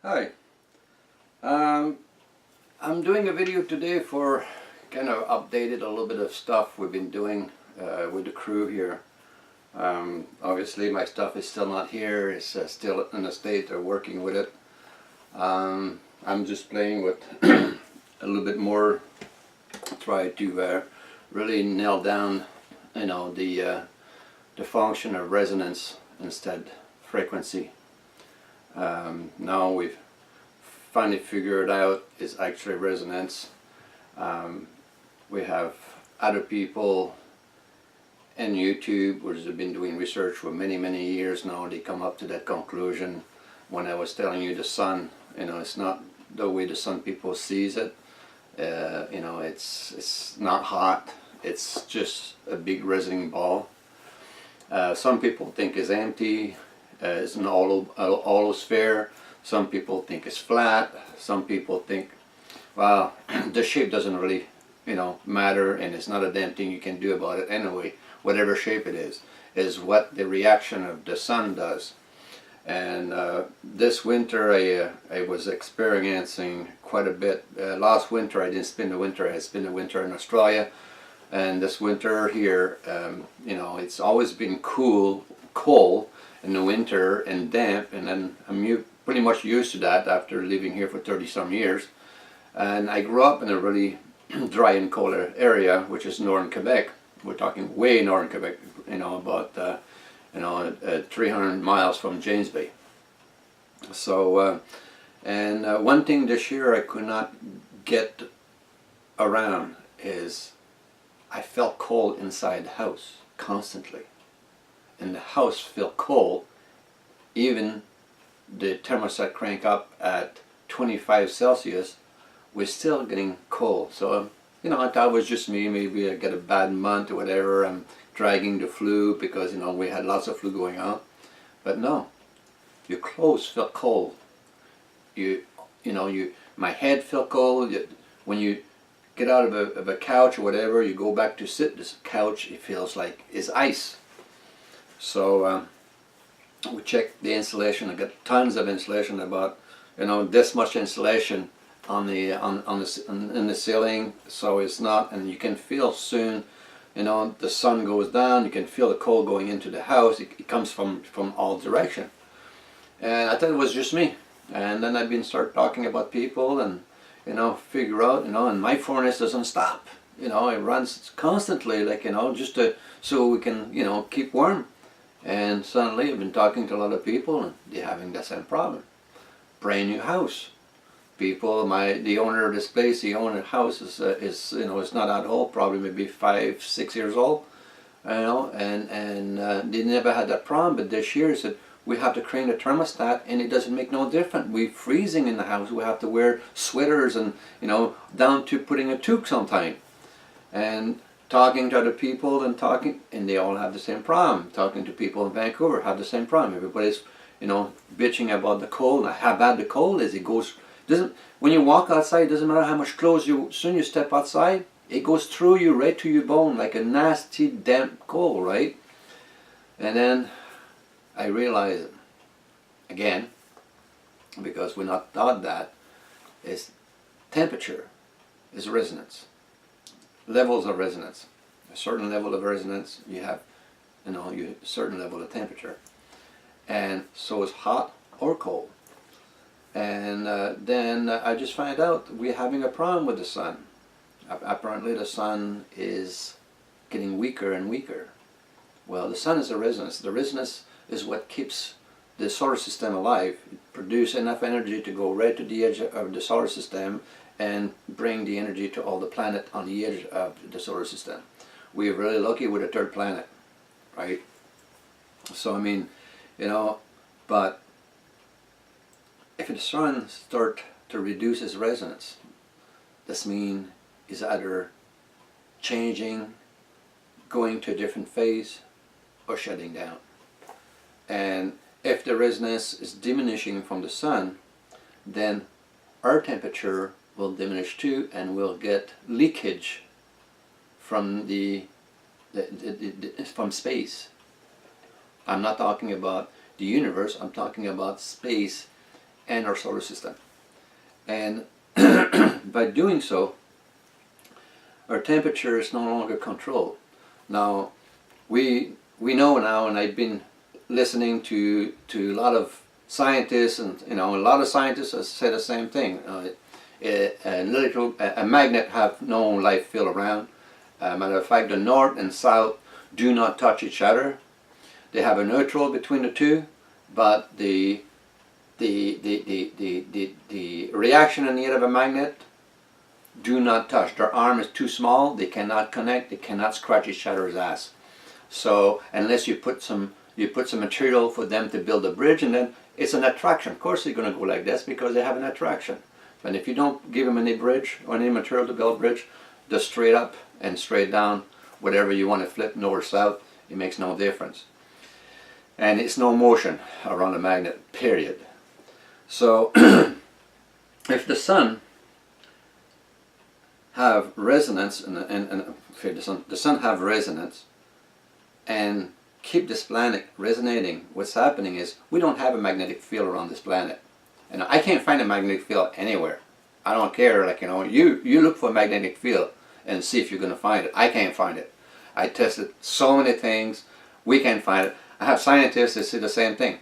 Hi, I'm doing a video today for kind of updated a little bit of stuff we've been doing with the crew here. Obviously my stuff is still not here, it's still in the state they're working with it. I'm just playing with a little bit more, try to really nail down, the function of resonance instead frequency. Now we've finally figured out is actually resonance. We have other people in YouTube which have been doing research for many years now. They come up to that conclusion. When I was telling you the sun, it's not the way the sun people sees it. It's not hot. It's just a big resonating ball. Some people think it's empty. It's an holosphere. Some people think it's flat. Some people think, well, the shape doesn't really, matter, and it's not a damn thing you can do about it anyway. Whatever shape it is what the reaction of the sun does. And this winter I was experiencing quite a bit. Last winter I didn't spend the winter. I spent the winter in Australia. And this winter here, it's always been cold in the winter and damp, and then I'm pretty much used to that after living here for 30 some years. And I grew up in a really dry and cold area, which is northern Quebec. We're talking way northern Quebec, about 300 miles from James Bay. So one thing this year I could not get around is I felt cold inside the house constantly. And the house felt cold. Even the thermostat crank up at 25 Celsius, we're still getting cold. So, I thought it was just me. Maybe I get a bad month or whatever. I'm dragging the flu because, we had lots of flu going on. But no, your clothes felt cold. My head felt cold. When you get out of a couch or whatever, you go back to sit, this couch, it feels like it's ice. So we checked the insulation. I got tons of insulation, about this much insulation on the in the ceiling. So it's not, and you can feel soon, the sun goes down. You can feel the cold going into the house. It comes from all direction. And I thought it was just me. And then I've been talking about people and figure out, and my furnace doesn't stop. It runs constantly, like, just so we can, keep warm. And suddenly I've been talking to a lot of people and they're having the same problem. Brand new house. People, the owner of this place, the owner of the house is it's not that old, probably maybe 5-6 years old. And they never had that problem, but this year said, we have to crank the thermostat and it doesn't make no difference. We're freezing in the house. We have to wear sweaters and, down to putting a toque sometime. And talking to other people and they all have the same problem. Talking to people in Vancouver have the same problem. Everybody's, bitching about the cold, how bad the cold is. When you walk outside, it doesn't matter how much clothes soon you step outside, it goes through you right to your bone like a nasty damp cold, right? And then I realized, again, because we're not taught that, is temperature is resonance. Levels of resonance. A certain level of resonance, you have, a certain level of temperature. And so it's hot or cold. And then I just find out we're having a problem with the sun. Apparently the sun is getting weaker and weaker. Well, the sun is a resonance. The resonance is what keeps the solar system alive. It produces enough energy to go right to the edge of the solar system and bring the energy to all the planet on the edge of the solar system. We're really lucky with a third planet, right? So but if the sun starts to reduce its resonance, this means it's either changing, going to a different phase, or shutting down. And if the resonance is diminishing from the sun, then our temperature will diminish too, and we'll get leakage from from space. I'm not talking about the universe, I'm talking about space and our solar system. And by doing so, our temperature is no longer controlled. Now, we know now, and I've been listening to a lot of scientists, and a lot of scientists have said the same thing. A magnet have no life field around. Matter of fact, the north and south do not touch each other. They have a neutral between the two, but the reaction in the end of a magnet do not touch. Their arm is too small. They cannot connect. They cannot scratch each other's ass. So unless you put some material for them to build a bridge, and then it's an attraction. Of course they're going to go like this because they have an attraction. But if you don't give them any bridge or any material to build a bridge, just straight up and straight down, whatever you want to flip, north or south, it makes no difference. And it's no motion around a magnet, period. So if the sun have resonance, and the sun have resonance, and keep this planet resonating, what's happening is we don't have a magnetic field around this planet. And I can't find a magnetic field anywhere. I don't care, you look for a magnetic field and see if you're going to find it. I can't find it. I tested so many things, we can't find it. I have scientists that say the same thing.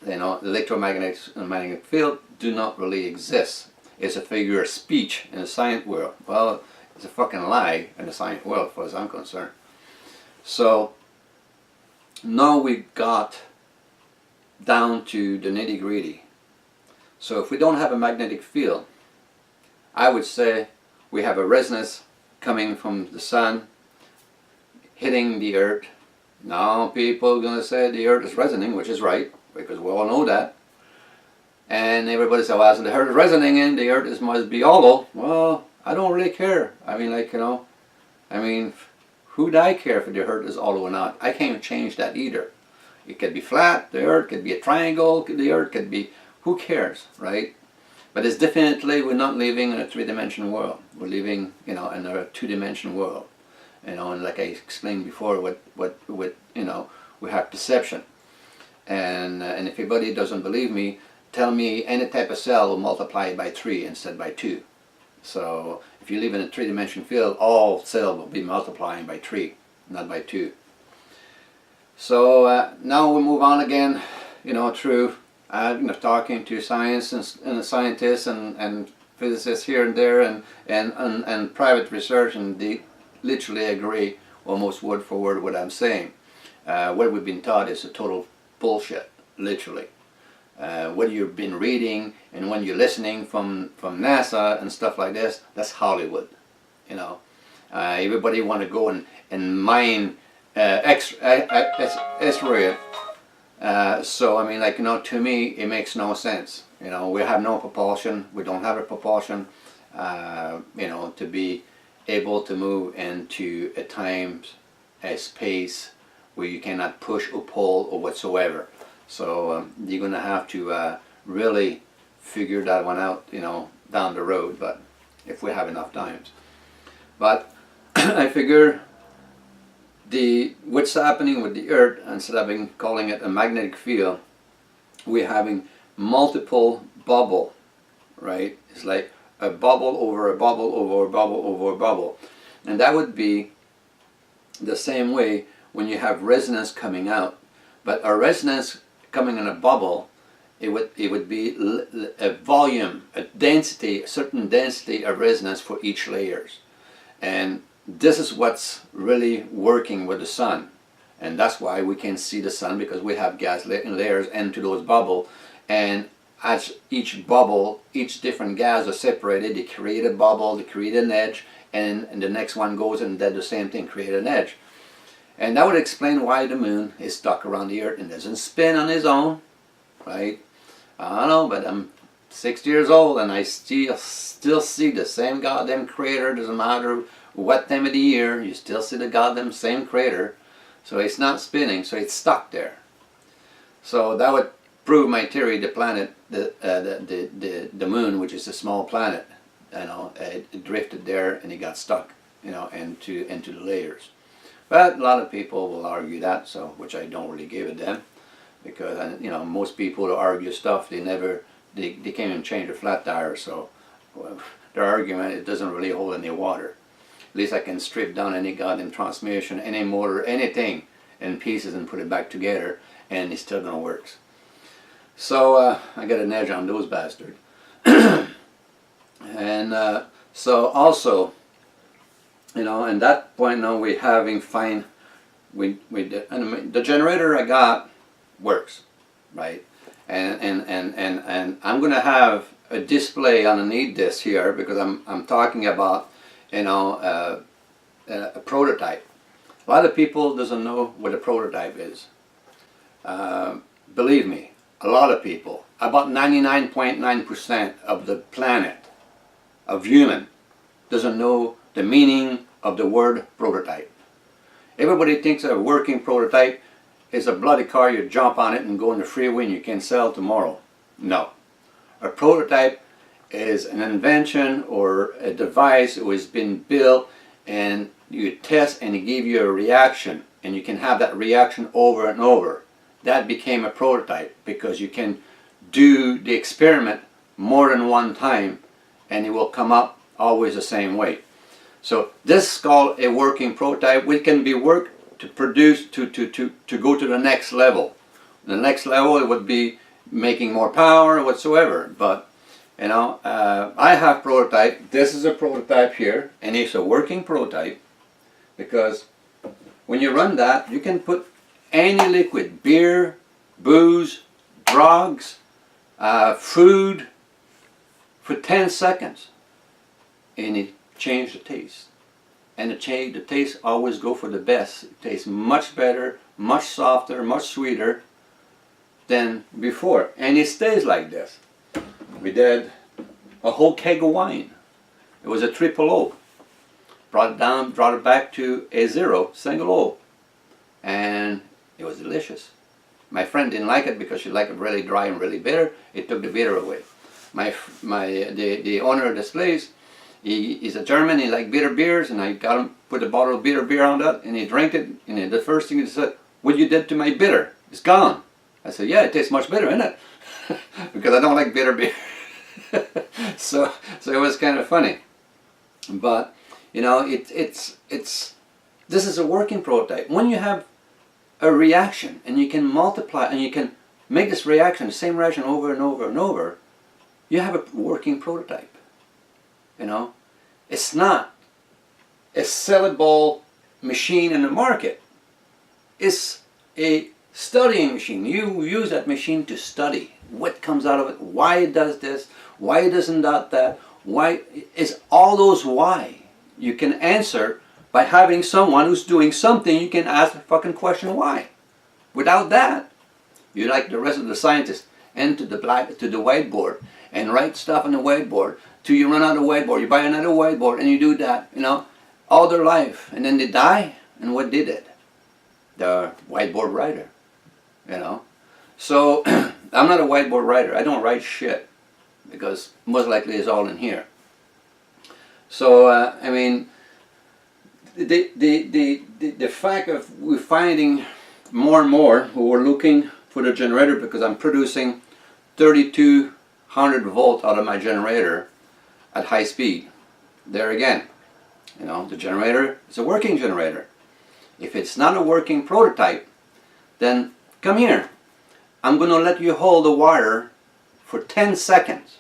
The electromagnetic field do not really exist. It's a figure of speech in the science world. Well, it's a fucking lie in the science world, as far as I'm concerned. So now we got down to the nitty-gritty. So if we don't have a magnetic field, I would say we have a resonance coming from the sun hitting the earth. Now people are going to say the earth is resonating, which is right, because we all know that. And everybody says, well, so the earth is resonating, the earth must be hollow. Well, I don't really care. I mean, who do I care if the earth is hollow or not? I can't change that either. It could be flat, the earth could be a triangle, the earth could be, who cares, right? But it's definitely, we're not living in a three-dimensional world. We're living, in a two-dimensional world. And like I explained before, we have perception. And if anybody doesn't believe me, tell me any type of cell will multiply by 3 instead by 2. So if you live in a three-dimensional field, all cells will be multiplying by 3, not by 2. So now we move on again, through talking to science and scientists and physicists here and there and private research, and they literally agree almost word for word what I'm saying. What we've been taught is a total bullshit, literally. What you've been reading and when you're listening from NASA and stuff like this, that's Hollywood. Everybody want to go and mine asteroid. So I mean, to me it makes no sense. We have no propulsion. We don't have a propulsion. To be able to move into a space where you cannot push or pull or whatsoever. So you're going to have to really figure that one out, down the road, but if we have enough time. But I figure what's happening with the Earth, instead of calling it a magnetic field, we're having multiple bubble, right? It's like a bubble over a bubble over a bubble over a bubble. And that would be the same way when you have resonance coming out. But a resonance coming in a bubble, it would be a volume, a density, a certain density of resonance for each layers. And this is what's really working with the sun. And that's why we can see the sun, because we have gas layers into those bubbles. And as each bubble, each different gas are separated, they create a bubble, they create an edge, and the next one goes and does the same thing, create an edge. And that would explain why the moon is stuck around the Earth and doesn't spin on its own, right? I don't know, but I'm 60 years old and I still see the same goddamn crater. Doesn't matter what time of the year, you still see the goddamn same crater. So it's not spinning, so it's stuck there. So that would prove my theory. The planet, the moon, which is a small planet, it drifted there and it got stuck, into the layers. But a lot of people will argue that, so which I don't really give a damn, because most people who argue stuff, they never they can't even change the flat tire, so well, their argument, it doesn't really hold any water. At least I can strip down any goddamn transmission, any motor, anything in pieces and put it back together, and it's still gonna work. So I got an edge on those bastards. And so also, you know, at that point now we're having fine. And the generator I got works, right? And I'm gonna have a display underneath this here because I'm talking about, you know, a prototype. A lot of people doesn't know what a prototype is. Believe me, a lot of people, about 99.9% of the planet of human doesn't know the meaning of the word prototype. Everybody thinks a working prototype is a bloody car, you jump on it and go on the freeway and you can sell tomorrow. No. A prototype is an invention or a device that has been built and you test and it gives you a reaction and you can have that reaction over and over. That became a prototype because you can do the experiment more than one time and it will come up always the same way. So this is called a working prototype. We can be worked to produce, to go to the next level. The next level it would be making more power whatsoever. But you know, I have prototype. This is a prototype here, and it's a working prototype because when you run that, you can put any liquid, beer, booze, drugs, food, for 10 seconds, and it changed the taste. And the taste always go for the best. It tastes much better, much softer, much sweeter than before. And it stays like this. We did a whole keg of wine. It was a triple O. Brought it down, brought it back to a zero, single O. And it was delicious. My friend didn't like it because she liked it really dry and really bitter. It took the bitter away. The owner of this place, he's a German, he liked bitter beers, and I got him, put a bottle of bitter beer on that, and he drank it, and the first thing he said, "What you did to my bitter? It's gone." I said, "Yeah, it tastes much better, isn't it?" Because I don't like bitter beer. so it was kind of funny. But, you know, this is a working prototype. When you have a reaction, and you can multiply, and you can make this reaction, the same reaction over and over and over, you have a working prototype. You know, it's not a sellable machine in the market. It's a studying machine. You use that machine to study what comes out of it, why it does this, why it doesn't do that, why. It's all those why you can answer by having someone who's doing something. You can ask the fucking question why. Without that, you're like the rest of the scientists, and to the whiteboard and write stuff on the whiteboard till you run out of whiteboard. You buy another whiteboard and you do that, you know, all their life, and then they die. And what did it? The whiteboard writer, you know. So I'm not a whiteboard writer. I don't write shit because most likely it's all in here. So I mean, the fact of we're finding more and more who are looking for the generator because I'm producing 3200 volt out of my generator at high speed. There again, you know, the generator is a working generator. If it's not a working prototype, then come here. I'm going to let you hold the wire for 10 seconds.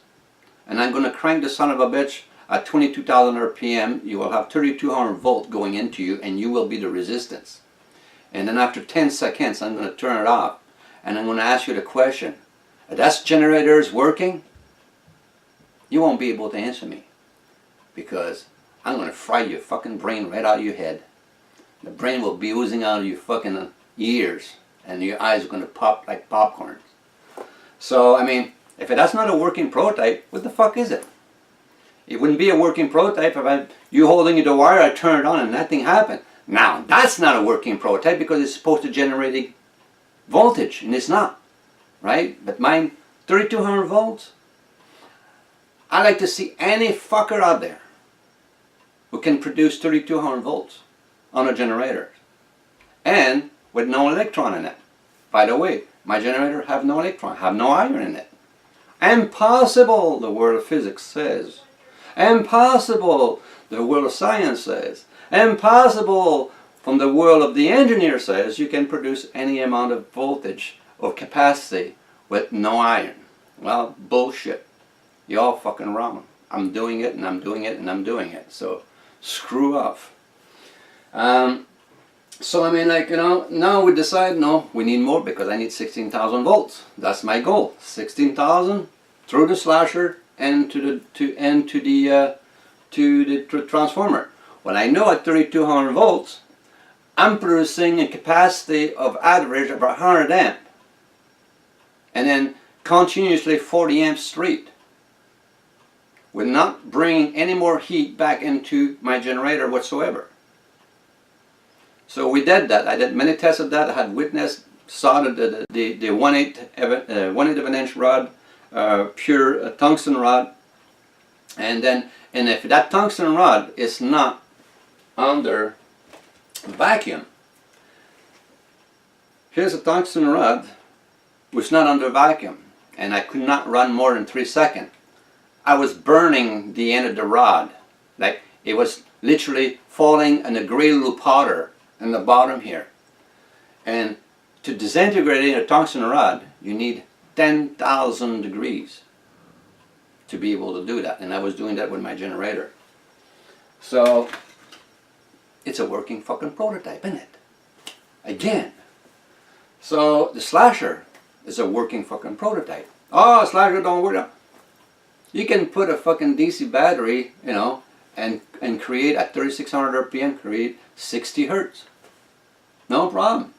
And I'm going to crank the son of a bitch at 22,000 RPM. You will have 3200 volt going into you, and you will be the resistance. And then after 10 seconds, I'm going to turn it off. And I'm going to ask you the question, that generator is working? You won't be able to answer me. Because I'm going to fry your fucking brain right out of your head. The brain will be oozing out of your fucking ears. And your eyes are going to pop like popcorn. So, I mean, if that's not a working prototype, what the fuck is it? It wouldn't be a working prototype if you holding the wire, I turn it on and nothing happened. Now, that's not a working prototype because it's supposed to generate voltage, and it's not. Right? But mine, 3200 volts. I like to see any fucker out there who can produce 3200 volts on a generator. And with no electron in it. By the way, my generator have no electron, have no iron in it. Impossible, the world of physics says. Impossible, the world of science says. Impossible, from the world of the engineer says, you can produce any amount of voltage or capacity with no iron. Well, bullshit. You're all fucking wrong. I'm doing it, and I'm doing it, and I'm doing it. So, screw off. So, I mean, like, you know, now we decide, no, we need more because I need 16,000 volts. That's my goal. 16,000 through the slasher and to the transformer. When I know at 3200 volts, I'm producing a capacity of average of 100 amp. And then continuously 40 amps straight. We're not bringing any more heat back into my generator whatsoever. So we did that. I did many tests of that. I had witnessed, saw the 1/8 of an inch rod, pure tungsten rod. And if that tungsten rod is not under vacuum, here's a tungsten rod which is not under vacuum, and I could not run more than 3 seconds. I was burning the end of the rod, like it was literally falling in a gray little powder in the bottom here. And to disintegrate a tungsten rod, you need 10,000 degrees to be able to do that, and I was doing that with my generator. So it's a working fucking prototype, isn't it? Again. So the slasher is a working fucking prototype. Oh, slasher don't work. You can put a fucking DC battery, you know, and create at 3600 RPM, create 60 hertz. No problem.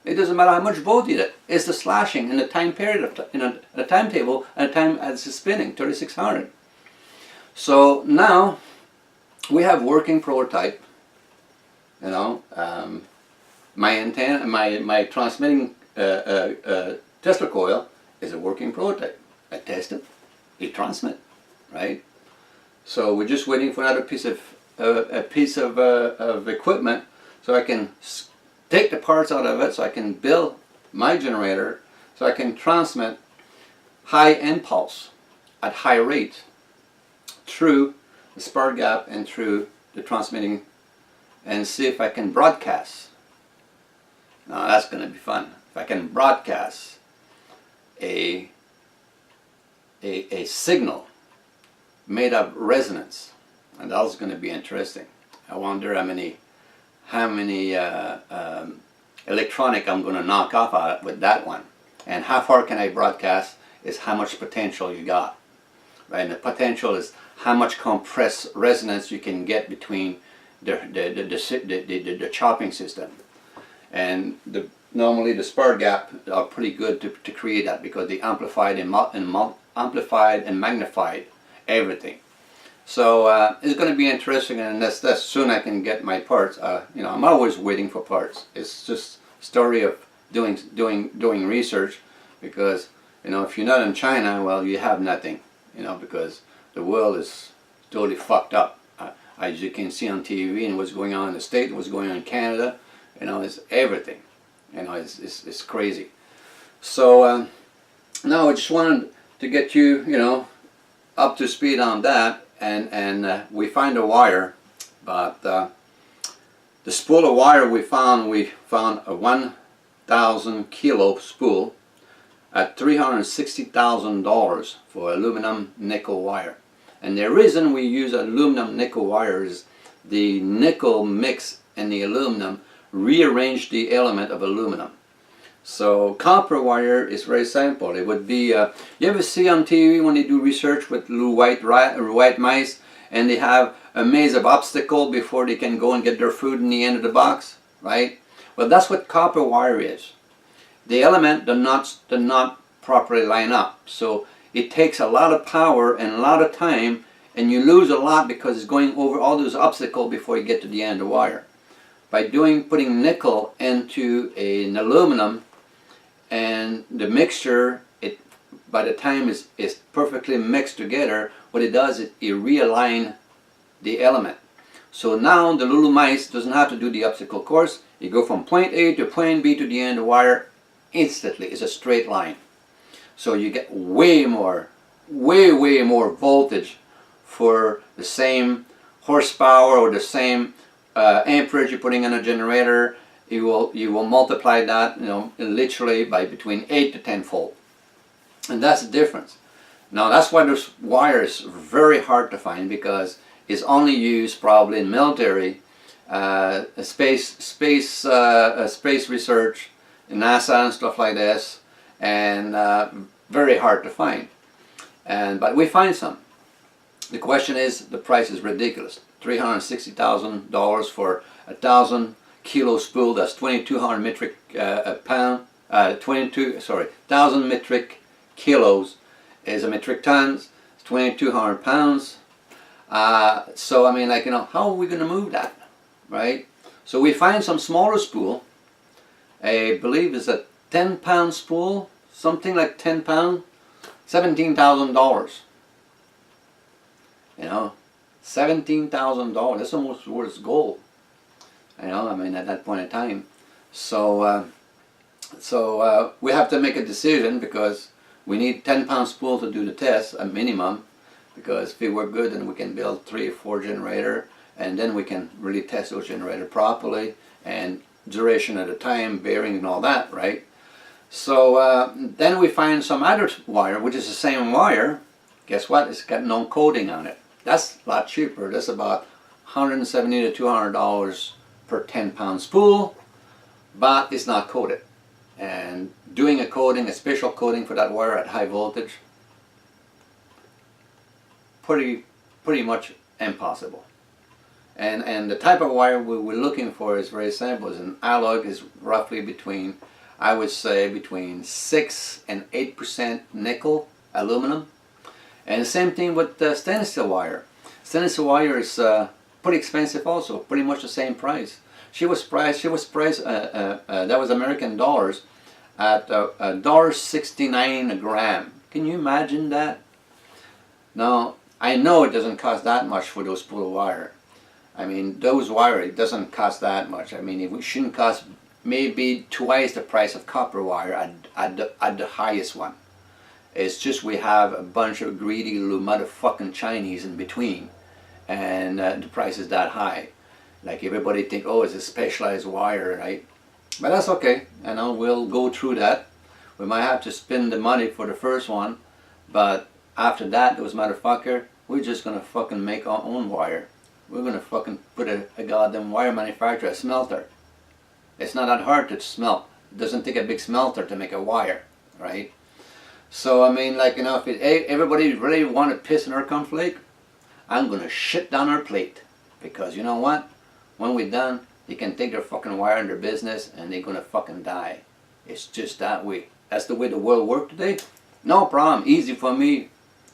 It doesn't matter how much volt you get. It's the slashing in the time period of a timetable and the time as it's spinning, 3600. So now we have working prototype. You know, my antenna, my transmitting Tesla coil is a working prototype. I test it, it transmit, right? So we're just waiting for another piece of equipment so I can take the parts out of it, so I can build my generator, so I can transmit high impulse at high rate through the spark gap and through the transmitting, and see if I can broadcast. Now that's going to be fun. If I can broadcast a signal made of resonance, and that's going to be interesting. I wonder how many electronic I'm going to knock off of it with that one, and how far can I broadcast is how much potential you got, right? And the potential is how much compressed resonance you can get between the chopping system, and normally the spark gap are pretty good to create that, because they amplified and magnified everything. So it's going to be interesting, and that's soon I can get my parts. You know, I'm always waiting for parts. It's just a story of doing research, because you know, if you're not in China, well, you have nothing. You know, because the world is totally fucked up. As you can see on TV and what's going on in the States, what's going on in Canada, you know, it's everything. You know, it's crazy. So now I just wanted to get you, you know, up to speed on that. And we find a wire, but the spool of wire we found a 1,000 kilo spool at $360,000 for aluminum nickel wire. And the reason we use aluminum nickel wire is the nickel mix and the aluminum rearrange the element of aluminum. So copper wire is very simple. It would be, you ever see on TV when they do research with little white mice, and they have a maze of obstacles before they can go and get their food in the end of the box, right? Well, that's what copper wire is. The element do not properly line up, so it takes a lot of power and a lot of time, and you lose a lot because it's going over all those obstacles before you get to the end of the wire. By putting nickel into an aluminum, and the mixture, by the time it's perfectly mixed together, what it does is it realigns the element. So now the little mice doesn't have to do the obstacle course. You go from point A to point B to the end of the wire instantly. It's a straight line. So you get way more voltage for the same horsepower or the same amperage you're putting in a generator. You will multiply that, literally by between 8 to 10 fold, and that's the difference. Now that's why this wire is very hard to find, because it's only used probably in military, space research, NASA and stuff like this, and very hard to find. But we find some. The question is, the price is ridiculous. $360,000 for 1,000 kilo spool. That's 2,200 metric pound. 1,000 metric kilos is a metric tons. It's 2,200 pounds. So I mean, like, how are we going to move that, right? So we find some smaller spool. I believe it's a 10-pound spool, something like 10 pound, $17,000. $17,000. That's almost worth gold. I mean, at that point in time. So we have to make a decision, because we need 10-pound spool to do the test, a minimum. Because if it work good, then we can build 3 or 4 generator, and then we can really test those generator properly, and duration at a time, bearing and all that, right? So then we find some other wire, which is the same wire. Guess what? It's got no coating on it. That's a lot cheaper. That's about $170 to $200 per 10-pound spool, but it's not coated. And doing a coating, a special coating for that wire at high voltage, pretty much impossible. And the type of wire we're looking for is very simple. It's an alloy, is roughly between, I would say, between 6 and 8% nickel, aluminum. And the same thing with stainless steel wire. Stainless steel wire is pretty expensive also, pretty much the same price. She was priced, that was American dollars, at $1.69 a gram. Can you imagine that? Now, I know it doesn't cost that much for those spool of wire. I mean, those wire, it doesn't cost that much. I mean, it shouldn't cost maybe twice the price of copper wire at the highest one. It's just we have a bunch of greedy little motherfucking Chinese in between, and the price is that high. Like, everybody think, oh, it's a specialized wire, right? But that's okay. We'll go through that. We might have to spend the money for the first one, but after that, those motherfucker, we're just gonna fucking make our own wire. We're gonna fucking put a goddamn wire manufacturer, a smelter. It's not that hard to smelt. It doesn't take a big smelter to make a wire, right? So I mean, like, if everybody really want to piss in our cornflake, I'm gonna shit down our plate, because you know what? When we're done, they can take their fucking wire in their business, and they're gonna fucking die. It's just that way. That's the way the world works today. No problem. Easy for me.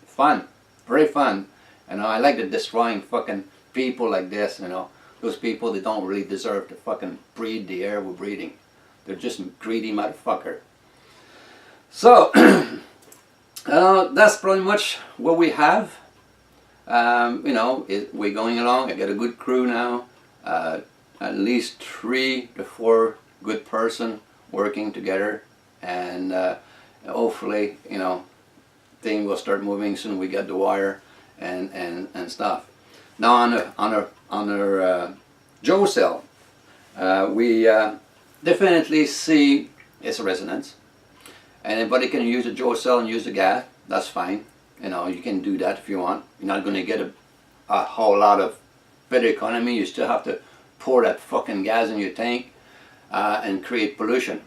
Fun. Very fun. I like the destroying fucking people like this. Those people, they don't really deserve to fucking breathe the air we're breathing. They're just greedy motherfucker. So that's pretty much what we have. We're going along. I got a good crew now. At least 3 to 4 good person working together, and hopefully, thing will start moving soon. We got the wire and stuff. Now on our Joe cell, we definitely see it's a resonance. Anybody can use a Joe cell and use the gas. That's fine. You can do that if you want. You're not going to get a whole lot of better economy. You still have to pour that fucking gas in your tank and create pollution.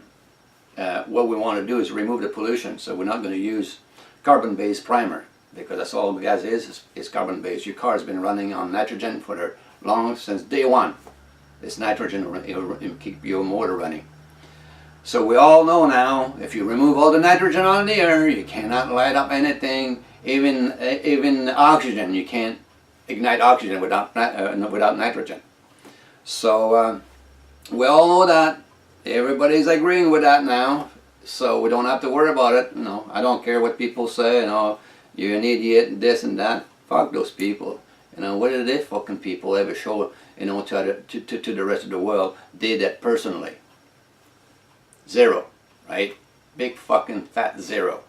What we want to do is remove the pollution. So we're not going to use carbon-based primer, because that's all the gas is carbon-based. Your car's been running on nitrogen for since day one. It's nitrogen will keep your motor running. So we all know now, if you remove all the nitrogen out of the air, you cannot light up anything, even oxygen. You can't ignite oxygen without nitrogen. So we all know that. Everybody's agreeing with that now, so we don't have to worry about it. I don't care what people say. You're an idiot, this and that. Fuck those people. What did they fucking people ever show? To the rest of the world, did that personally? Zero, right? Big fucking fat zero.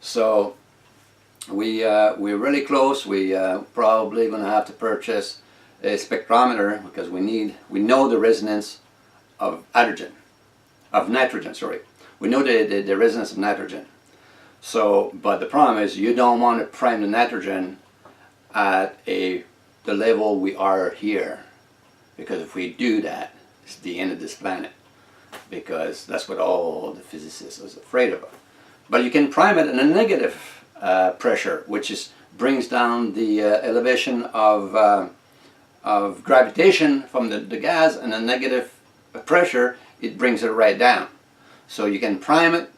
So we're really close. We probably going to have to purchase a spectrometer because we know the resonance of nitrogen. Sorry, we know the resonance of nitrogen. So, but the problem is you don't want to prime the nitrogen at the level we are here, because if we do that, it's the end of this planet, because that's what all the physicists are afraid of. But you can prime it in a negative pressure, which brings down the elevation of gravitation from the gas, and a negative pressure, it brings it right down. So you can prime it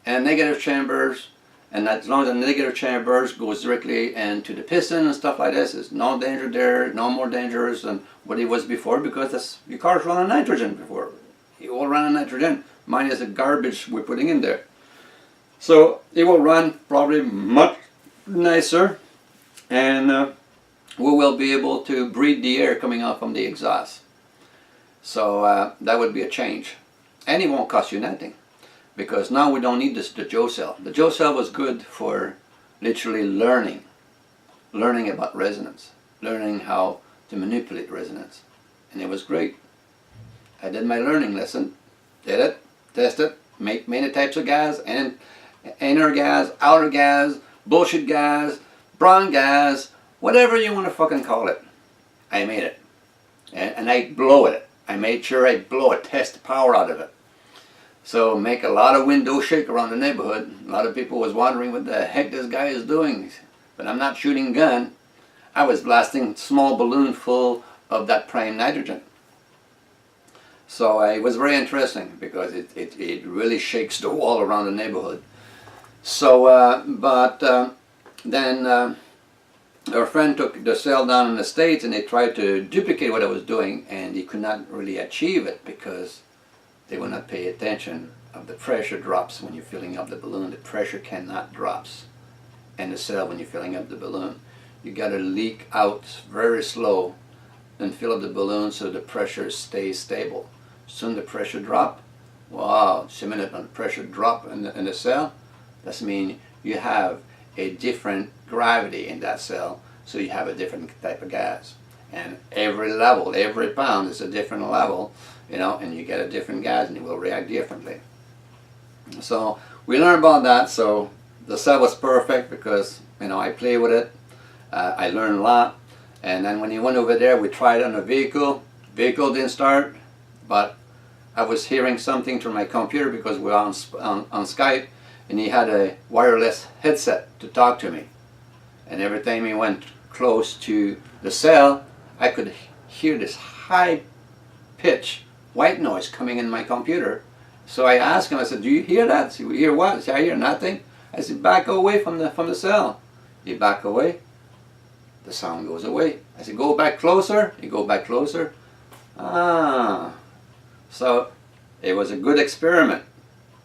in negative chambers, and as long as the negative chambers goes directly into the piston and stuff like this, there's no danger there, no more dangerous than what it was before, because your car's run on nitrogen before. It will run on nitrogen, minus the garbage we're putting in there. So it will run probably much nicer, and we will be able to breathe the air coming out from the exhaust. So that would be a change, and it won't cost you nothing, because now we don't need the Joe cell. The Joe cell was good for literally learning about resonance, learning how to manipulate resonance, and it was great. I did my learning lesson, did it, tested, make many types of gas, and inner gas, outer gas, bullshit gas, brown gas, whatever you want to fucking call it. I made it, and I blow it. I made sure I blow it, test the power out of it. So make a lot of windows shake around the neighborhood. A lot of people was wondering what the heck this guy is doing. But I'm not shooting gun. I was blasting small balloon full of that prime nitrogen. So it was very interesting, because it really shakes the wall around the neighborhood. So, then our friend took the cell down in the States, and they tried to duplicate what I was doing, and he could not really achieve it, because they will not pay attention of the pressure drops when you're filling up the balloon. The pressure cannot drops in the cell when you're filling up the balloon. You got to leak out very slow and fill up the balloon so the pressure stays stable. Soon the pressure drop. Wow, just a minute on the pressure drop in the cell. That means you have a different gravity in that cell, so you have a different type of gas. And every level, every pound is a different level, you know, and you get a different gas, and it will react differently. So we learned about that. So the cell was perfect, because, you know, I play with it. I learned a lot. And then when he went over there, we tried on a vehicle. Vehicle didn't start, but I was hearing something through my computer, because we're on Skype, and he had a wireless headset to talk to me. And every time he went close to the cell, I could hear this high pitch white noise coming in my computer. So I asked him, I said, do you hear that? He said, you hear what? I said, I hear nothing. I said, back away from the cell. You back away, the sound goes away. I said, go back closer. You go back closer. Ah. So it was a good experiment,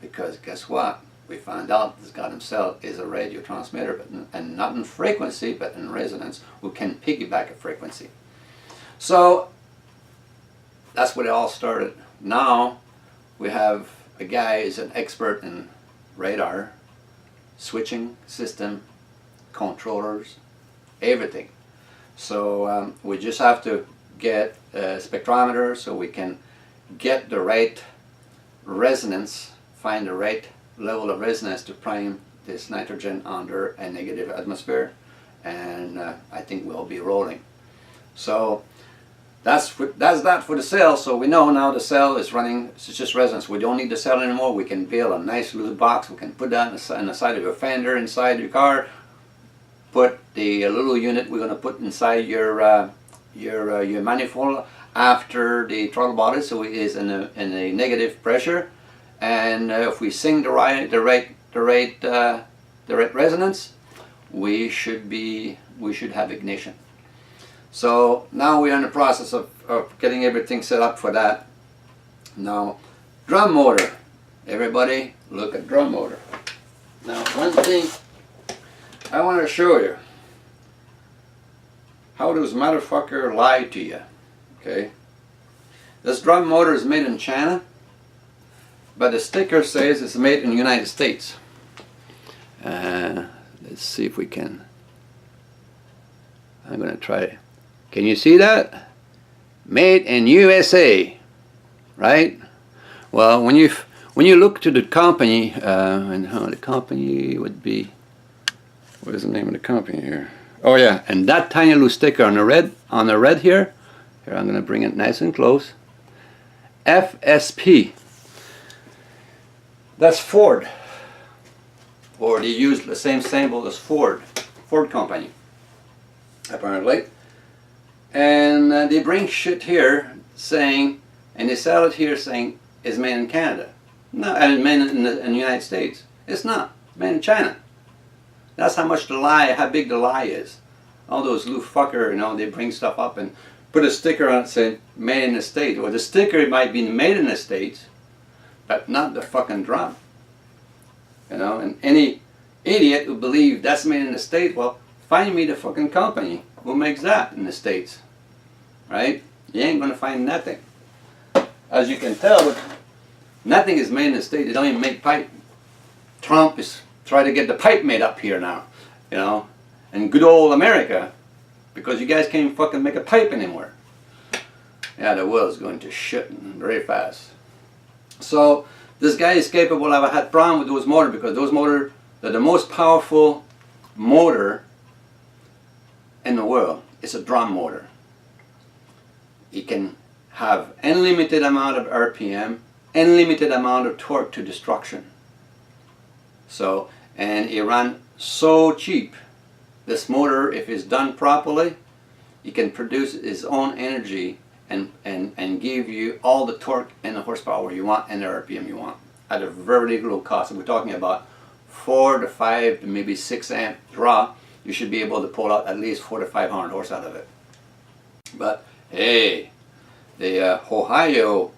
because guess what? We found out this goddamn cell is a radio transmitter, and not in frequency, but in resonance. We can piggyback a frequency. So that's where it all started. Now we have a guy who's an expert in radar, switching system, controllers, everything. So we just have to get a spectrometer so we can get the right resonance, find the right level of resonance to prime this nitrogen under a negative atmosphere, and I think we'll be rolling. So that's that for the cell. So we know now the cell is running, it's just resonance. We don't need the cell anymore. We can build a nice little box. We can put that on the side of your fender, inside your car. Put the little unit we're going to put inside your manifold after the throttle body, so it is in a negative pressure. And if we sing the right resonance, we should have ignition. So now we're in the process of getting everything set up for that. Now, drum motor. Everybody, look at drum motor. Now, one thing I want to show you, how this motherfucker lied to you. Okay, this drum motor is made in China, but the sticker says it's made in the United States. Let's see if we can. I'm going to try. Can you see that? Made in USA, right? Well, when you look to the company, and how the company would be, what is the name of the company here? Oh yeah, and that tiny little sticker on the red here. Here, I'm going to bring it nice and close. FSP. That's Ford. Or they use the same symbol as Ford company, apparently. And they bring shit here saying, and they sell it here saying it's made in Canada. No, and made in the United States. It's not. It's made in China. That's how much the lie, how big the lie is. All those little fucker, you know, they bring stuff up and put a sticker on it saying made in the States. Well, the sticker might be made in the States, but not the fucking drum. You know, and any idiot who believes that's made in the States, well, find me the fucking company who makes that in the States. Right? You ain't gonna find nothing. As you can tell, nothing is made in the States. They don't even make pipe. Trump is trying to get the pipe made up here now, you know, and good old America, because you guys can't fucking make a pipe anymore. Yeah, the world's going to shit very fast. So this guy is capable of a problem with those motors, because those motors are the most powerful motor in the world. It's a drum motor. It can have unlimited amount of RPM, unlimited amount of torque to destruction. So, and it runs so cheap. This motor, if it's done properly, it can produce its own energy and give you all the torque and the horsepower you want and the RPM you want at a very low cost. We're talking about 4 to 5 to maybe 6 amp draw. You should be able to pull out at least 400 to 500 horse out of it. But hey, the Ohio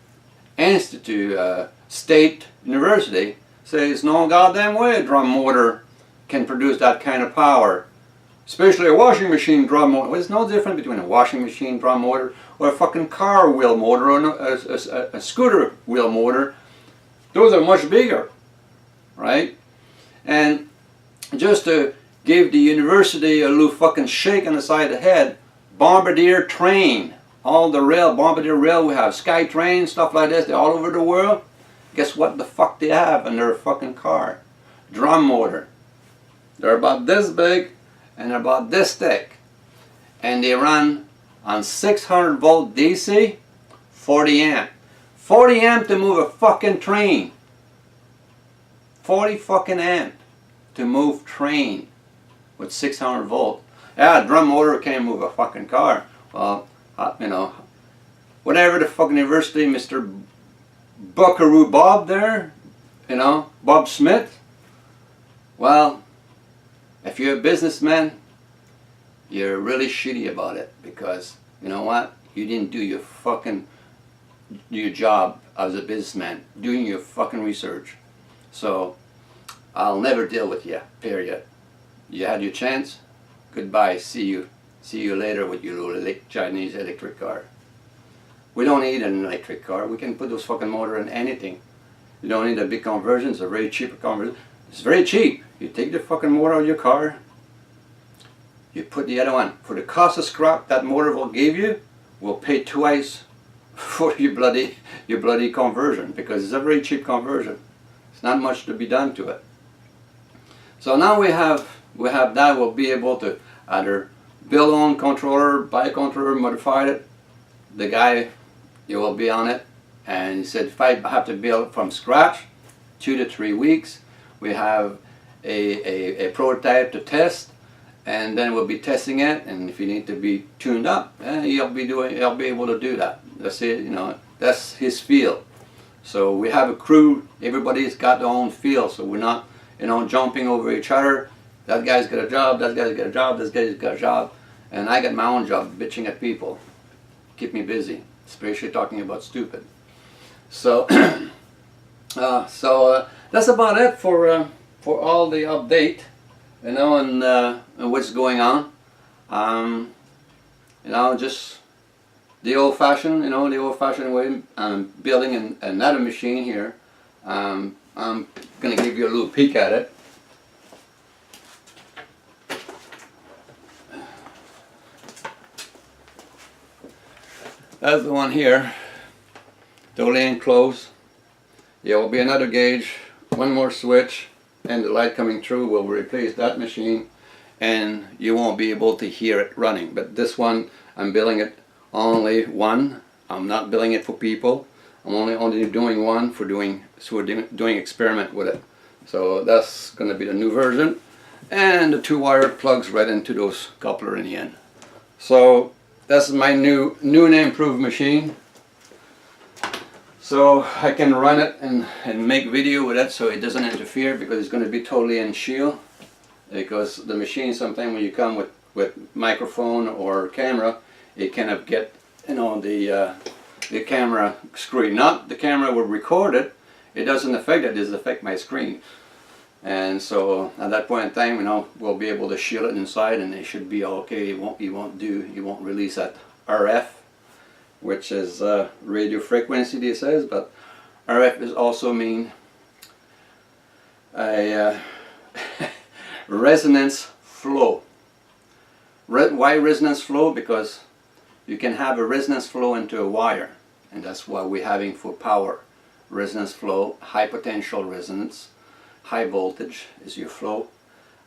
Institute State University says no goddamn way a drum motor can produce that kind of power. Especially a washing machine drum motor. Well, there's no difference between a washing machine drum motor or a fucking car wheel motor or a scooter wheel motor. Those are much bigger, right? And just to give the university a little fucking shake on the side of the head, Bombardier train, all the rail, Bombardier rail, we have SkyTrain, stuff like this, they're all over the world. Guess what the fuck they have in their fucking car? Drum motor. They're about this big and they're about this thick. And they run on 600 volt DC, 40 amp. 40 amp to move a fucking train. 40 fucking amp to move train with 600 volt. Yeah, a drum motor can't move a fucking car. Well, you know, whatever the fucking university, Mr. Buckaroo Bob there, you know, Bob Smith. Well, if you're a businessman, you're really shitty about it, because you know what? You didn't do your job as a businessman, doing your fucking research. So I'll never deal with you, period. You had your chance. Goodbye. See you later with your little Chinese electric car. We don't need an electric car. We can put those fucking motor in anything. You don't need a big conversion. It's a very cheap conversion. It's very cheap. You take the fucking motor out of your car. You put the other one. For the cost of scrap that motor will give you, we'll pay twice for your bloody conversion, because it's a very cheap conversion. It's not much to be done to it. So now we have that. We'll be able to either build on controller, buy a controller, modify it. The guy, he will be on it, and he said if I have to build from scratch, 2 to 3 weeks. We have a prototype to test, and then we'll be testing it. And if you need to be tuned up, he'll be able to do that. That's it. You know, that's his field. So we have a crew. Everybody's got their own field. So we're not, you know, jumping over each other. That guy's got a job. That guy's got a job. This guy's got a job, and I got my own job, bitching at people. Keep me busy, especially talking about stupid. So, that's about it for all the update, you know, and what's going on. You know, just the old-fashioned, you know, the old-fashioned way. I'm building another machine here. I'm gonna give you a little peek at it. That's the one here, totally enclosed. There will be another gauge, one more switch, and the light coming through will replace that machine, and you won't be able to hear it running. But this one, I'm billing it only one. I'm not billing it for people. I'm only doing one for doing experiment with it. So that's going to be the new version, and the 2-wire plugs right into those coupler in the end. So that's my new and improved machine. So I can run it and make video with it, so it doesn't interfere, because it's going to be totally in shield. Because the machine, sometimes when you come with microphone or camera, it kind of get, you know, the camera screen. Not the camera will record it. It doesn't affect it. It doesn't affect my screen. And so at that point in time, you know, we'll be able to shield it inside, and it should be okay. It won't release that RF, which is radio frequency, they says, but RF is also mean a resonance flow. Why resonance flow? Because you can have a resonance flow into a wire, and that's what we're having for power. Resonance flow, high potential resonance, high voltage is your flow,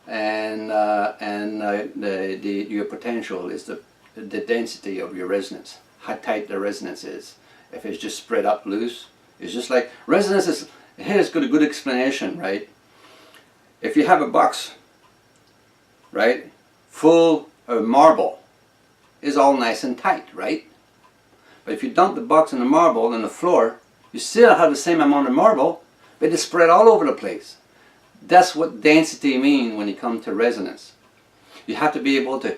and your potential is the density of your resonance, how tight the resonance is. If it's just spread up loose, it's just like resonance is. Here's got a good explanation, right? If you have a box, right, full of marble, is all nice and tight, right? But if you dump the box and the marble on the floor, you still have the same amount of marble, but it's spread all over the place. That's what density means when you come to resonance. You have to be able to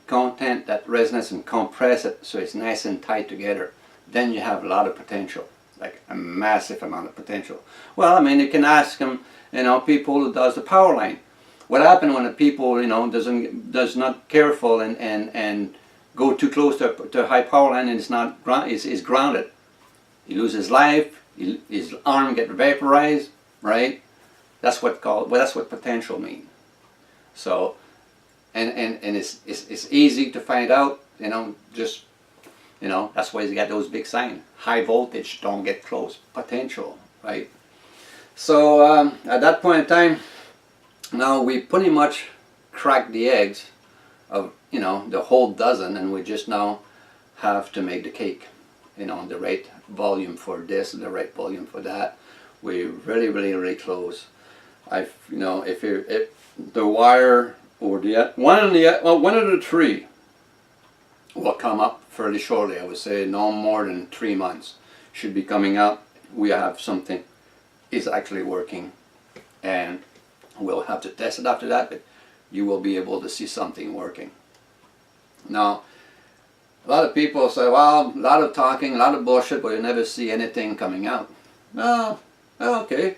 content that resonance and compress it so it's nice and tight together. Then you have a lot of potential, like a massive amount of potential. Well, I mean, you can ask them, you know, people who does the power line. What happens when the people, you know, does not careful and go too close to a high power line, and it's not is grounded. He loses his life. His arm get vaporized, right? That's what potential means. So, and it's easy to find out. You know, just, you know, that's why he's got those big signs. High voltage, don't get close. Potential, right? So at that point in time, now we pretty much cracked the eggs of, you know, the whole dozen, and we just now have to make the cake. You know, the right volume for this and the right volume for that. We're really close. You know, if the wire or one of the three will come up fairly shortly. I would say no more than 3 months should be coming up. We have something is actually working, and we'll have to test it after that, but you will be able to see something working. Now, a lot of people say, well, a lot of talking, a lot of bullshit, but you never see anything coming out. No, okay,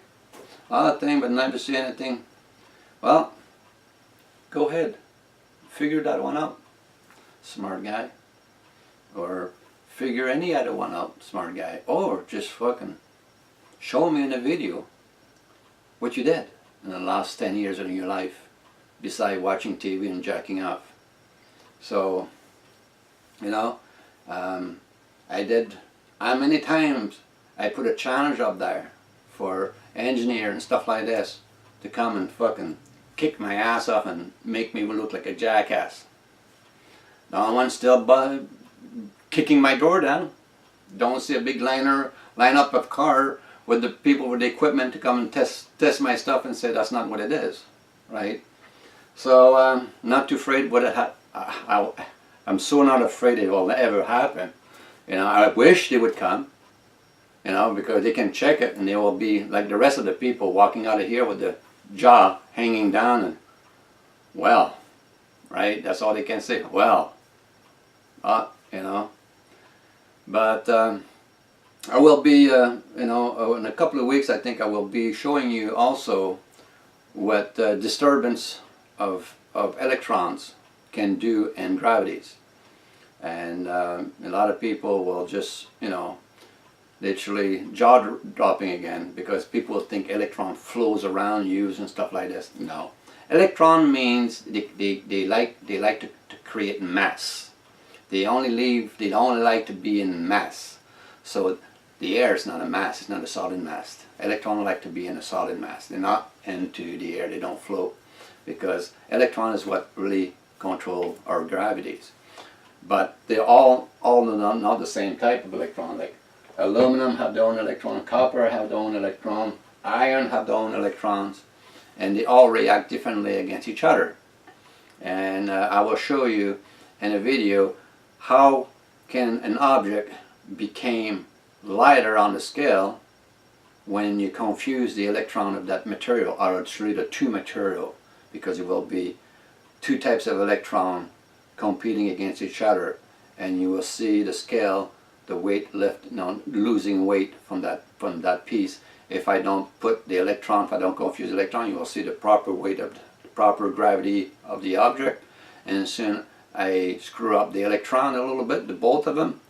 a lot of things, but never see anything. Well, go ahead, figure that one out, smart guy. Or figure any other one out, smart guy. Or just fucking show me in a video what you did in the last 10 years of your life, besides watching TV and jacking off. So, you know, I did, how many times I put a challenge up there for engineer and stuff like this to come and fucking kick my ass off and make me look like a jackass. No one's still kicking my door down. Don't see a big lineup of car with the people with the equipment to come and test my stuff and say that's not what it is, right? So not too afraid what I'm so not afraid it will ever happen. You know, I wish they would come, you know, because they can check it and they will be like the rest of the people walking out of here with the jaw hanging down and, well, right? That's all they can say, well, you know. But I will be, you know, in a couple of weeks I think I will be showing you also what disturbance of electrons can do in gravities. And a lot of people will just, you know, literally jaw dropping again, because people think electron flows around you and stuff like this. No, electron means they like to create mass. They only like to be in mass. So the air is not a mass, it's not a solid mass. Electrons like to be in a solid mass. They're not into the air, they don't float. Because electron is what really control our gravities. But they're all not the same type of electron. Like aluminum have their own electron, copper have their own electron, iron have their own electrons, and they all react differently against each other. And I will show you in a video how can an object become lighter on the scale when you confuse the electron of that material, or it's really the two material, because it will be two types of electron competing against each other, and you will see the scale, the weight lift, losing weight from that piece. If I don't put the electron, if I don't confuse the electron, you will see the proper weight of the proper gravity of the object. And as soon I screw up the electron a little bit, the both of them,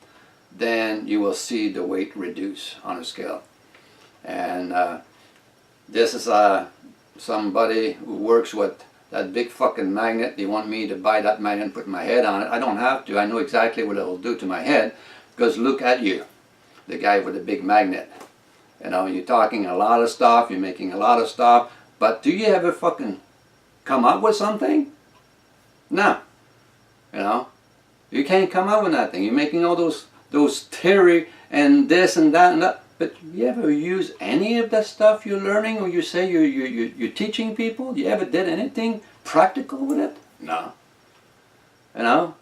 then you will see the weight reduce on a scale. And this is somebody who works with that big fucking magnet. They want me to buy that magnet and put my head on it. I don't have to. I know exactly what it will do to my head, because look at you, the guy with the big magnet. You know, you're talking a lot of stuff, you're making a lot of stuff, but do you ever fucking come up with something? No. You know, you can't come up with nothing. You're making all those theory and this and that and that, but you ever use any of that stuff you're learning, or you say you're teaching people? You ever did anything practical with it? No. You know,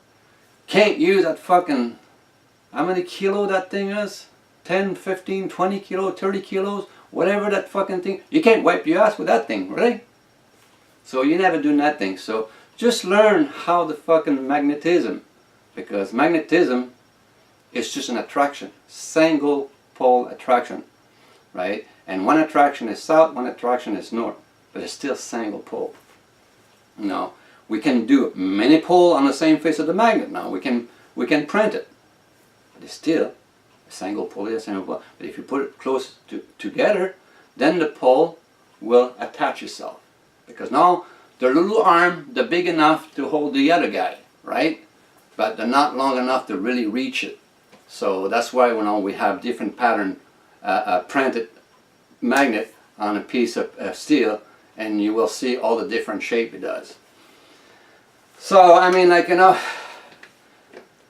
can't use that fucking, how many kilo that thing is? 10, 15, 20 kilo, 30 kilos, whatever that fucking thing. You can't wipe your ass with that thing, really? So you never do nothing. So just learn how the fucking magnetism, because magnetism is just an attraction, single pole attraction, right? And one attraction is south, one attraction is north, but it's still single pole. Now, we can do many pole on the same face of the magnet now. We can print it, but it's still a single pole, a single pole. But if you put it close together, then the pole will attach itself. Because now the little arm, they're big enough to hold the other guy, right? But they're not long enough to really reach it. So that's why we have different pattern printed magnet on a piece of steel, and you will see all the different shape it does. So I mean, like, you know,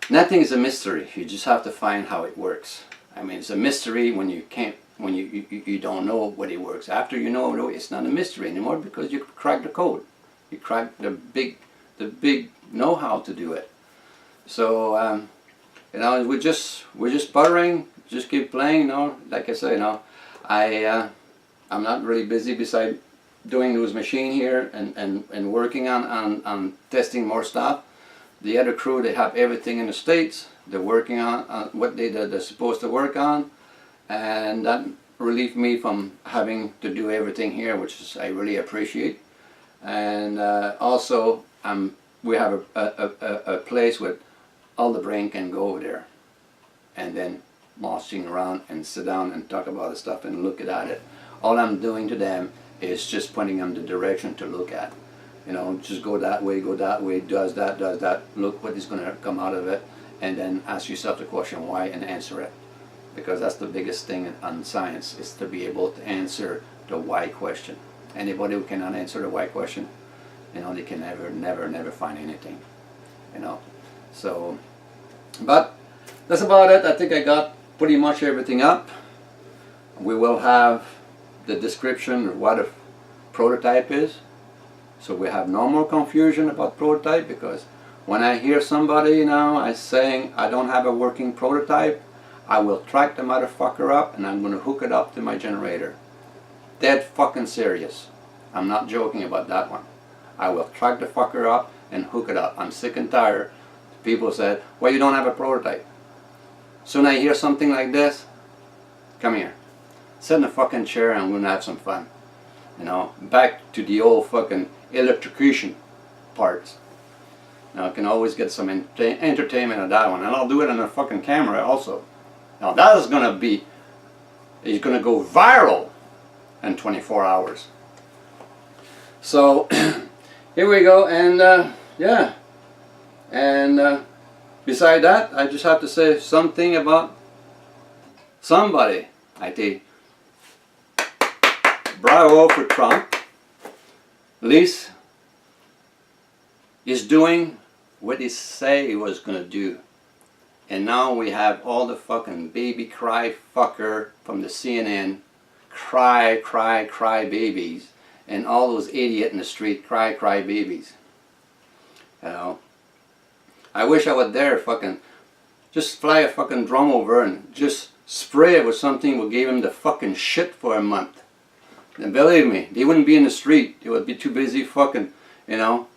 nothing is a mystery. You just have to find how it works. I mean, it's a mystery when you can't, when you don't know what it works. After you know, it's not a mystery anymore, because you crack the code. You crack the big know-how to do it. So you know, we're just buttering, just keep playing. You know, like I say, you know, I'm not really busy beside doing those machine here and working on testing more stuff. The other crew, they have everything in the States. They're working on what they're supposed to work on, and that relieved me from having to do everything here, which is, I really appreciate. And also, we have a place where all the brain can go over there, and then mossing around and sit down and talk about the stuff and look at it. All I'm doing to them is just pointing them the direction to look at. You know, just go that way, does that, look what is going to come out of it, and then ask yourself the question why and answer it. Because that's the biggest thing on science, is to be able to answer the why question. Anybody who cannot answer the why question, you know, they can never find anything. You know, so, but that's about it. I think I got pretty much everything up. We will have the description of what a prototype is, so we have no more confusion about prototype. Because when I hear somebody now saying I don't have a working prototype, I will track the motherfucker up and I'm going to hook it up to my generator. Dead fucking serious. I'm not joking about that one. I will track the fucker up and hook it up. I'm sick and tired. People said, well, you don't have a prototype. Soon I hear something like this, come here. Sit in the fucking chair and we're gonna have some fun. You know, back to the old fucking electrocution parts. Now I can always get some entertainment on that one, and I'll do it on a fucking camera also. Now that is gonna be, it's gonna go viral in 24 hours. So here we go, and yeah, and Beside that, I just have to say something about somebody. I think bravo for Trump. At least he's doing what he said he was going to do. And now we have all the fucking baby cry fucker from the CNN, cry, cry, cry babies, and all those idiots in the street, cry, cry babies. You know, I wish I was there. Fucking just fly a fucking drum over and just spray it with something that gave him the fucking shit for a month. And believe me, they wouldn't be in the street. They would be too busy fucking, you know,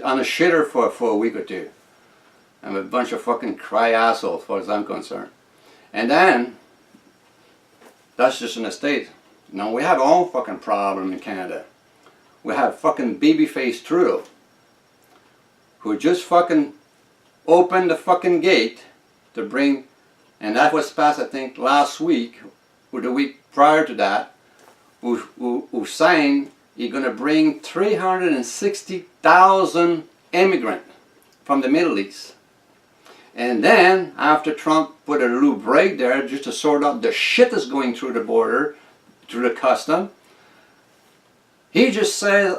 on a shitter for a week or two. I'm a bunch of fucking cry assholes, as far as I'm concerned. And then, that's just in the States. Now we have our own fucking problem in Canada. We have fucking babyface Trudeau, who just fucking opened the fucking gate to bring, and that was passed I think last week, or the week prior to that, who signed he's going to bring 360,000 immigrants from the Middle East. And then, after Trump put a little break there just to sort out the shit that's going through the border, through the custom, he just said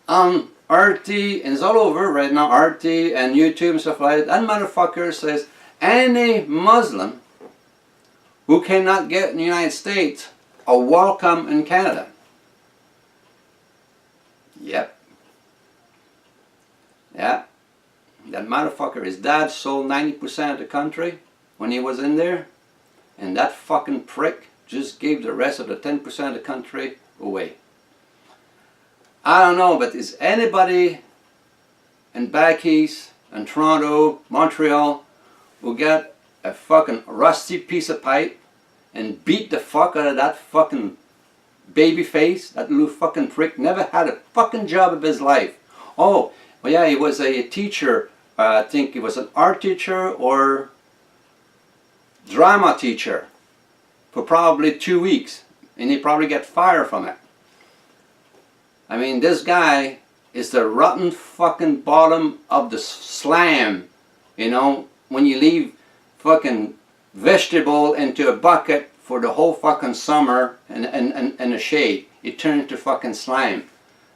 on RT, and it's all over right now, RT and YouTube and stuff like that, that motherfucker says any Muslim who cannot get in the United States are welcome in Canada. Yep. Yeah. That motherfucker, his dad sold 90% of the country when he was in there, and that fucking prick just gave the rest of the 10% of the country away. I don't know, but is anybody in back east, in Toronto, Montreal, who got a fucking rusty piece of pipe and beat the fuck out of that fucking baby face, that little fucking prick, never had a fucking job of his life. Oh, well, yeah, he was a teacher. I think he was an art teacher or drama teacher for probably 2 weeks, and he probably got fired from it. I mean, this guy is the rotten fucking bottom of the slam. You know, when you leave fucking vegetable into a bucket for the whole fucking summer and the shade, it turns into fucking slime.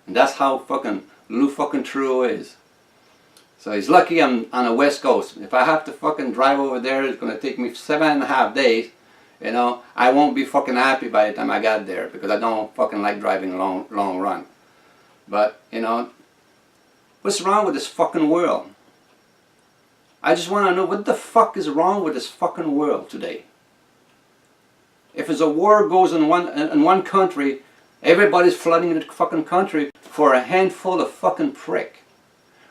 And that's how fucking Lou fucking Trudeau is. So he's lucky I'm on the West Coast. If I have to fucking drive over there, it's going to take me 7.5 days. You know, I won't be fucking happy by the time I got there, because I don't fucking like driving long run. But, you know, what's wrong with this fucking world? I just want to know what the fuck is wrong with this fucking world today. If there's a war goes in one country, everybody's flooding the fucking country for a handful of fucking prick.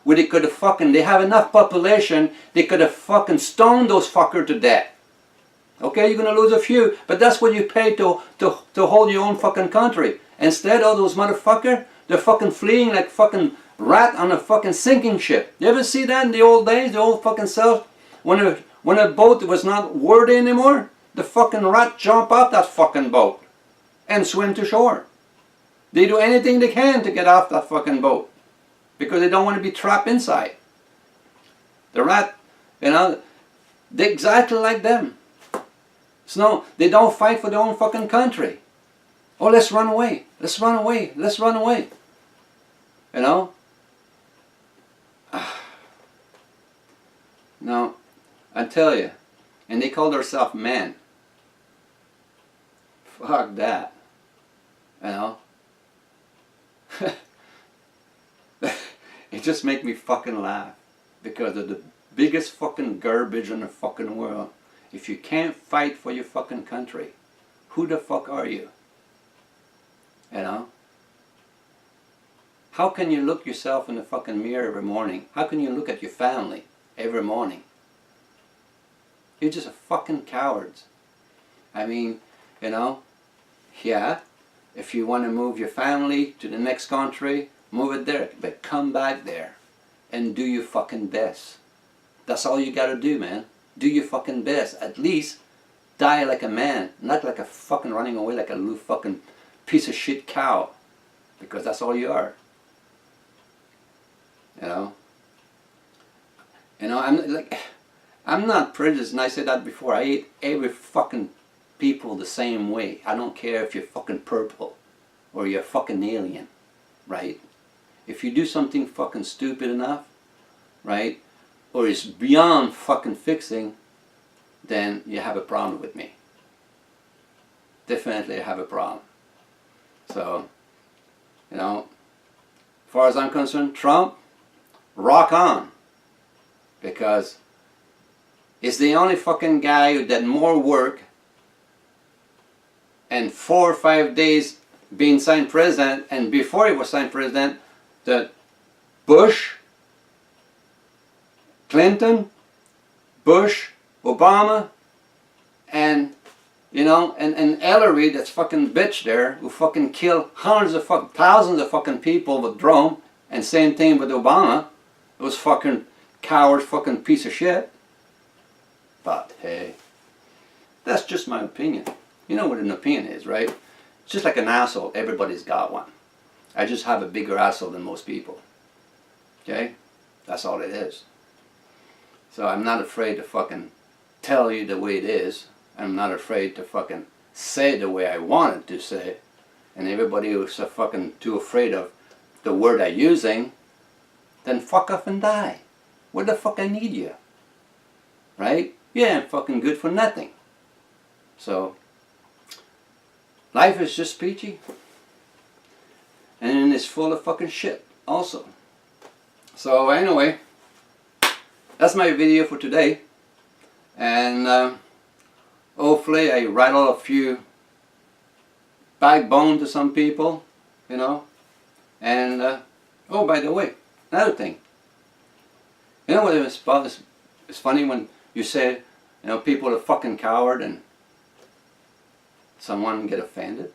Where they could have fucking, they have enough population, they could have fucking stoned those fuckers to death. Okay, you're going to lose a few, but that's what you pay to hold your own fucking country. Instead, all those motherfuckers, they're fucking fleeing like fucking rat on a fucking sinking ship. You ever see that in the old days, the old fucking self? When a boat was not worthy anymore, the fucking rat jump off that fucking boat and swim to shore. They do anything they can to get off that fucking boat, because they don't want to be trapped inside. The rat, you know, they're exactly like them. So no, they don't fight for their own fucking country. Oh, let's run away. Let's run away. Let's run away. You know? No, I tell you. And they call themselves men. Fuck that. You know? It just makes me fucking laugh, because of the biggest fucking garbage in the fucking world. If you can't fight for your fucking country, who the fuck are you? You know? How can you look yourself in the fucking mirror every morning? How can you look at your family every morning? You're just a fucking cowards. I mean, you know, yeah, if you want to move your family to the next country, move it there, but come back there and do your fucking best. That's all you gotta do, man. Do your fucking best. At least die like a man, not like a fucking running away like a little fucking piece of shit cow, because that's all you are. You know, I'm like, I'm not prejudiced, and I said that before. I hate every fucking people the same way. I don't care if you're fucking purple or you're a fucking alien, right? If you do something fucking stupid enough, right, or it's beyond fucking fixing, then you have a problem with me. Definitely have a problem. So, you know, as far as I'm concerned, Trump, rock on. Because he's the only fucking guy who did more work and 4 or 5 days being signed president, and before he was signed president, the Bush, Clinton, Bush, Obama, and you know, and Hillary, that's fucking bitch there, who fucking killed thousands of fucking people with drone, and same thing with Obama, those fucking coward fucking piece of shit. But hey, that's just my opinion. You know what an opinion is, right? It's just like an asshole. Everybody's got one. I just have a bigger asshole than most people. Okay? That's all it is. So I'm not afraid to fucking tell you the way it is. I'm not afraid to fucking say it the way I want it to say it. And everybody who's so fucking too afraid of the word I'm using, then fuck off and die. What the fuck I need you? Right? Yeah, I'm fucking good for nothing. So, life is just peachy. And it's full of fucking shit also. So anyway, that's my video for today. And hopefully I rattle a few backbone to some people, you know. And oh, by the way, another thing. You know what it's funny when you say, you know, people are fucking coward and someone get offended.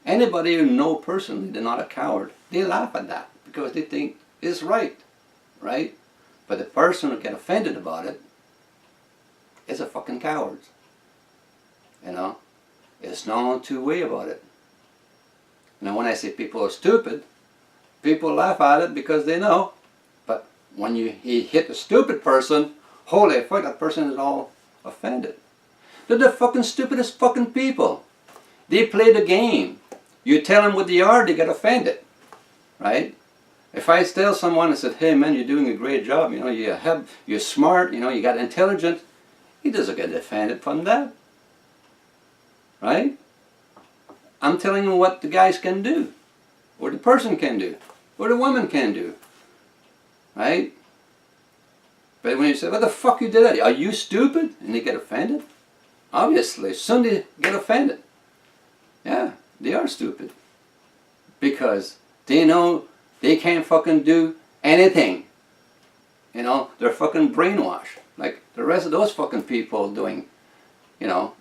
Anybody who know personally they're not a coward, they laugh at that because they think it's right, right? But the person who get offended about it is a fucking coward. You know, there's no two way about it. Now when I say people are stupid, people laugh at it because they know. But when you hit a stupid person, holy fuck, that person is all offended. They're the fucking stupidest fucking people. They play the game. You tell them what they are, they get offended. Right? If I tell someone and said, hey man, you're doing a great job, you know, you're smart, you know, you got intelligent, he doesn't get offended from that. Right? I'm telling him what the guys can do, or the person can do, or the woman can do. Right? But when you say, what the fuck you did that? Are you stupid? And they get offended? Obviously, soon they get offended. Yeah, they are stupid. Because they know they can't fucking do anything. You know, they're fucking brainwashed. Like the rest of those fucking people doing, you know,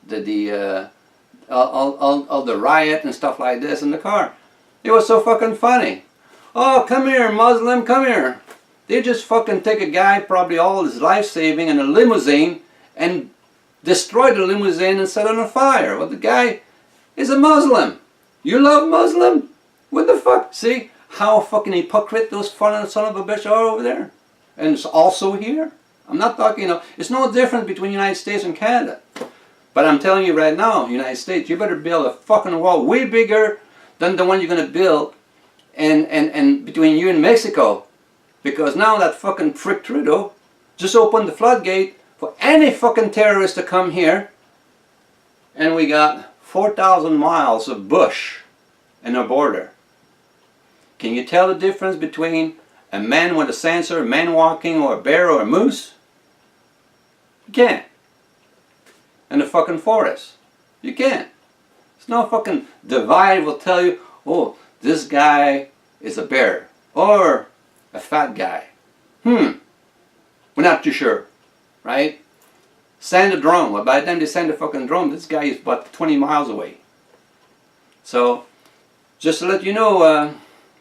all the riot and stuff like this in the car. It was so fucking funny. Oh, come here, Muslim, come here. They just fucking take a guy, probably all his life saving, in a limousine and destroy the limousine and set it on fire. Well, the guy is a Muslim. You love Muslim? What the fuck? See how fucking hypocrite those son of a bitch are over there? And it's also here. I'm not talking, you know, it's no different between the United States and Canada. But I'm telling you right now, United States, you better build a fucking wall way bigger than the one you're going to build and between you and Mexico. Because now that fucking prick Trudeau just opened the floodgate for any fucking terrorist to come here. And we got 4,000 miles of bush in our border. Can you tell the difference between a man with a sensor, a man walking, or a bear or a moose? You can't. In the fucking forest. You can't. It's no fucking divide will tell you, oh, this guy is a bear. Or a fat guy. We're not too sure. Right? Send a drone. Well, by the time they send a fucking drone, this guy is about 20 miles away. So, just to let you know,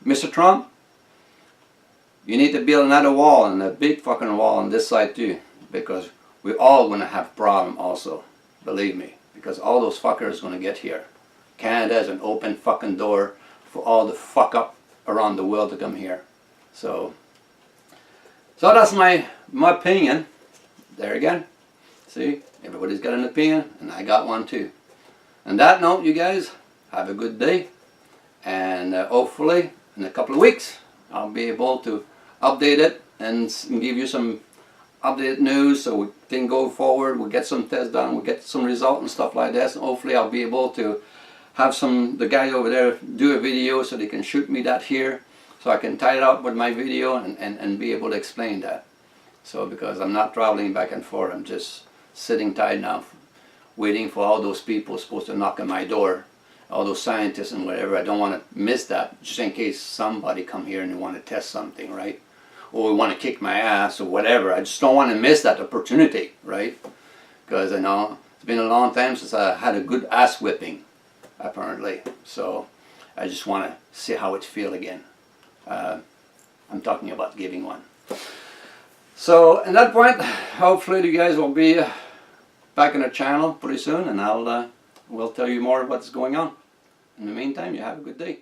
Mr. Trump, you need to build another wall, and a big fucking wall on this side too. Because we're all going to have a problem also. Believe me. Because all those fuckers are going to get here. Canada is an open fucking door for all the fuck up around the world to come here. So that's my opinion. there again, see, everybody's got an opinion, and I got one too. On that note, you guys, have a good day, and hopefully in a couple of weeks I'll be able to update it and give you some updated news so we can go forward. We'll get some tests done, we'll get some results and stuff like that, and hopefully I'll be able to have the guy over there do a video so they can shoot me that here, so I can tie it out with my video and be able to explain that. So because I'm not traveling back and forth, I'm just sitting tight now, waiting for all those people supposed to knock on my door, all those scientists and whatever. I don't want to miss that, just in case somebody come here and they want to test something, right? Or want to kick my ass or whatever. I just don't want to miss that opportunity, right? Because I know it's been a long time since I had a good ass whipping, apparently. So I just want to see how it feels again. I'm talking about giving one. So at that point, hopefully you guys will be back on the channel pretty soon, and we'll tell you more what's going on. In the meantime, you have a good day.